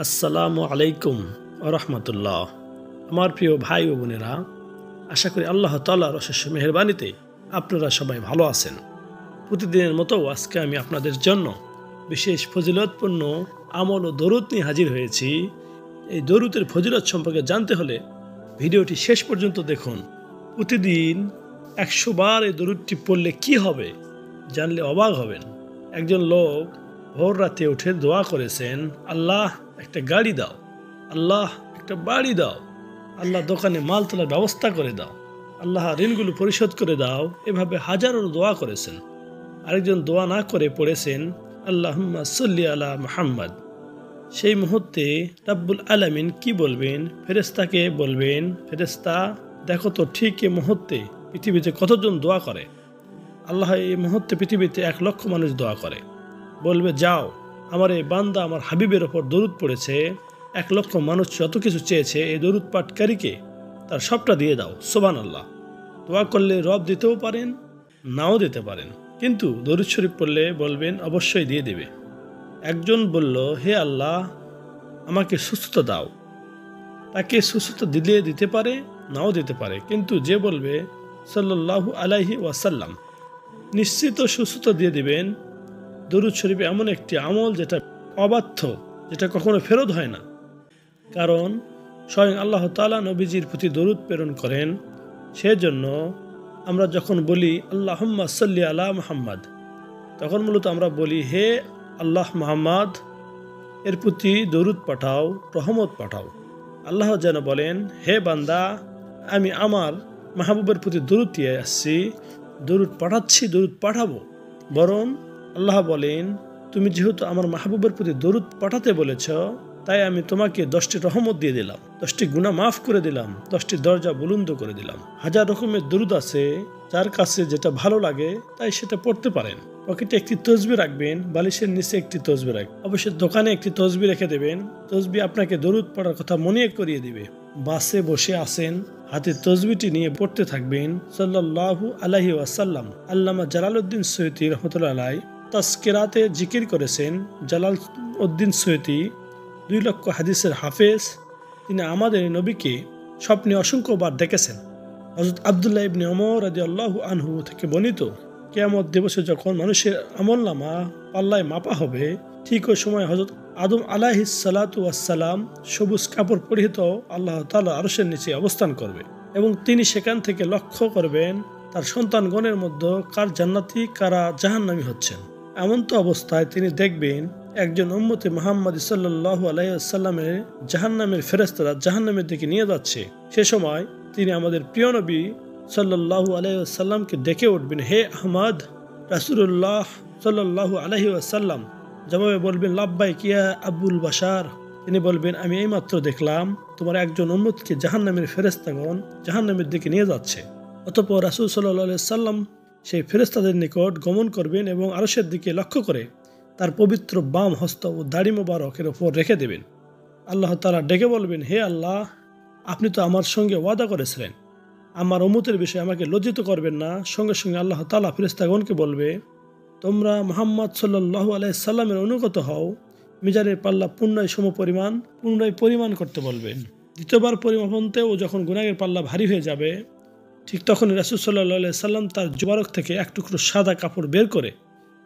আসসালামু আলাইকুম রহমতুল্লাহ। আমার প্রিয় ভাই ও বোনেরা, আশা করি আল্লাহ তাআলার অশেষ মেহেরবানিতে আপনারা সবাই ভালো আছেন। প্রতিদিনের মতো আজকে আমি আপনাদের জন্য বিশেষ ফজিলতপূর্ণ আমল ও দরুদ নিয়ে হাজির হয়েছি। এই দরুদের ফজিলত সম্পর্কে জানতে হলে ভিডিওটি শেষ পর্যন্ত দেখুন। প্রতিদিন 100 বার এই দরুদটি পড়লে কি হবে জানলে অবাক হবেন। একজন লোক ভোর রাতে উঠে দোয়া করেছেন, আল্লাহ একটা গাড়ি দাও, আল্লাহ একটা বাড়ি দাও, আল্লাহ দোকানে মাল তোলার ব্যবস্থা করে দাও, আল্লাহ ঋণগুলো পরিশোধ করে দাও। এভাবে হাজারো দোয়া করেছেন। আরেকজন দোয়া না করে পড়েছেন আল্লাহুম্মা সাল্লি আলা মুহাম্মদ। সেই মুহূর্তে রাব্বুল আলামিন কি বলবেন? ফেরেশতাকে বলবেন, ফেরেশতা দেখো তো ঠিক এই মুহূর্তে পৃথিবীতে কতজন দোয়া করে। আল্লাহ এই মুহূর্তে পৃথিবীতে 1 লক্ষ মানুষ দোয়া করে। বলবে যাও, আমার এই বান্দা আমার হাবিবের ওপর দরুদ পড়েছে, 1 লক্ষ মানুষ যত কিছু চেয়েছে এই দরুদ পাঠকারীকে তার সবটা দিয়ে দাও। সুবহানাল্লাহ। দোয়া করলে রব দিতেও পারেন, নাও দিতে পারেন, কিন্তু দরুদ শরীফ পড়লে বলবেন অবশ্যই দিয়ে দেবে। একজন বলল, হে আল্লাহ আমাকে সুস্থতা দাও। তাকে সুস্থতা দিতে পারে, নাও দিতে পারে, কিন্তু যে বলবে সাল্লাল্লাহু আলাইহি ওয়াসাল্লাম, নিশ্চিত সুস্থতা দিয়ে দিবেন। দরুদ শরীফ এমন একটি আমল যেটা অবাধ্য, যেটা কখনো ফেরত হয় না। কারণ স্বয়ং আল্লাহ তাআলা নবীজির প্রতি দরুদ প্রেরণ করেন। সেজন্য আমরা যখন বলি আল্লাহুম্মা সাল্লি আলা মুহাম্মদ, তখন মূলত আমরা বলি হে আল্লাহ মুহাম্মদ এর প্রতি দরুদ পাঠাও, রহমত পাঠাও। আল্লাহ যেন বলেন, হে বান্দা আমি আমার মাহবুবের প্রতি দরুদ দিয়ে আসছি, দরুদ পাঠাচ্ছি, দরুদ পাঠাবো। বরং আল্লাহ বলেন, তুমি যেহেতু আমার মাহবুবের প্রতি দরুদ পাঠাতে বলেছ, তাই আমি তোমাকে 10টি রহমত দিয়ে দিলাম, 10টি গুনাহ মাফ করে দিলাম, 10টি দরজা বুলন্দ করে দিলাম। হাজার রকমের দরুদ আছে, যার কাছে যেটা ভালো লাগে তাই সেটা পড়তে পারেন। পকেটে একটি তসবিহ রাখবেন, বালিশের নিচে একটি তসবিহ রাখবেন, অবশ্যই দোকানে একটি তসবিহ রেখে দেবেন। তসবিহ আপনাকে দরুদ পড়ার কথা মনে করিয়ে দিবে। বাসে বসে আসেন, হাতে তসবিহটি নিয়ে পড়তে থাকবেন সাল্লাল্লাহু আলাইহি ওয়াসাল্লাম। আল্লামা জালালউদ্দিন সৈয়দী রাহমাতুল্লাহ আলাইহি তাসকিরাতে জিকির করেছেন। জালালউদ্দিন সৈয়দী 2 লক্ষ হাদিসের হাফেজ। তিনি আমাদের নবীকে স্বপ্নে অসংখ্যবার দেখেছেন। হযরত আব্দুল্লাহ ইবনে ওমর রাদিয়াল্লাহু আনহু থেকে বর্ণিত, কিয়ামত দিবসে যখন মানুষের আমলনামা পাল্লায় মাপা হবে, ঠিক ওই সময় হযরত আদম আলাইহিস সালাতু ওয়াস সালাম সবুজ কাপড় পরিহিত আল্লাহ তাআলা আরশের নিচে অবস্থান করবে এবং তিনি সেখান থেকে লক্ষ্য করবেন তার সন্তানগণের মধ্যে কার জান্নাতি কারা জাহান্নামী হচ্ছেন। এমন তো অবস্থায় তিনি দেখবেন একজন উম্মতে মুহাম্মদ সাল্লাল্লাহু আলাইহি ওয়াসাল্লামের জাহান্নামের ফেরেশতারা জাহান্নামের দিকে নিয়ে যাচ্ছে। সে সময় তিনি আমাদের প্রিয় নবী সাল্লাল্লাহু আলাইহি ওয়াসাল্লামকে ডেকে উঠবেন, হে আহমদ রাসূলুল্লাহ সাল্লাল্লাহু আলাইহি ওয়াসাল্লাম। জবাবে বলবেন, লাব্বাইক ইয়া আবুল বাশার। তিনি বলবেন, আমি এইমাত্র দেখলাম তোমার একজন উম্মতকে জাহান্নামের ফেরেশতাগণ জাহান্নামের দিকে নিয়ে যাচ্ছে। অতঃপর রাসূল সাল্লাল্লাহু আলাইহি ওয়াসাল্লাম সেই ফেরেশতাদের নিকট গমন করবেন এবং আরশের দিকে লক্ষ্য করে তার পবিত্র বাম হস্ত ও দাড়ি মোবারকের ওপর রেখে দেবেন। আল্লাহ তাআলা ডেকে বলবেন, হে আল্লাহ আপনি তো আমার সঙ্গে ওয়াদা করেছিলেন আমার উম্মতের বিষয়ে আমাকে লজ্জিত করবেন না। সঙ্গে সঙ্গে আল্লাহ তাআলা ফেরেশতাগণকে বলবে, তোমরা মুহাম্মদ সাল্লাল্লাহু আলাইহি সাল্লামের অনুগত হও। মিজানের পাল্লা পুনরায় পরিমাণ করতে বলবেন। দ্বিতীয়বার পরিমাপনতেও যখন গুনাহের পাল্লা ভারী হয়ে যাবে, ঠিক তখন রাসূল সাল্লাল্লাহু আলাইহি সাল্লাম তার জুবারক থেকে 1 টুকরো সাদা কাপড় বের করে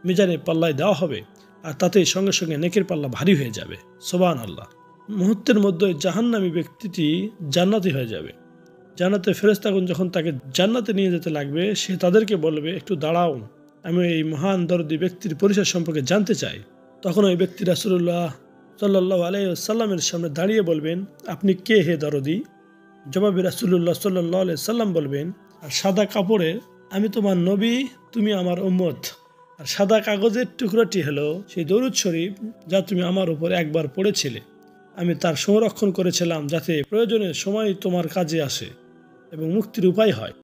মিজানের পাল্লায় দেওয়া হবে, আর তাতেই সঙ্গে সঙ্গে নেকির পাল্লা ভারী হয়ে যাবে। সুবহানাল্লাহ। মুহূর্তের মধ্যে জাহান্নামী ব্যক্তিটি জান্নাতি হয়ে যাবে। জান্নাতের ফেরেশতাগণ যখন তাকে জান্নাতে নিয়ে যেতে লাগবে, সে তাদেরকে বলবে, একটু দাঁড়াও, আমি এই মহান দরদি ব্যক্তির পরিচয় সম্পর্কে জানতে চাই। তখন ওই ব্যক্তি রাসূলুল্লাহ সাল্লাল্লাহু আলাইহি ওয়াসাল্লামের সামনে দাঁড়িয়ে বলবেন, আপনি কে হে দরদি? জবাবে রাসূলুল্লাহ সাল্লাল্লাহু আলাইহি ওয়াসাল্লাম বলবেন, আর সাদা কাপড়ে, আমি তোমার নবী, তুমি আমার উম্মত। আর সাদা কাগজের টুকরোটি হলো সেই দরুদ শরীফ যা তুমি আমার উপর একবার পড়েছিলে। আমি তার সংরক্ষণ করেছিলাম যাতে প্রয়োজনের সময় তোমার কাজে আসে এবং মুক্তির উপায় হয়।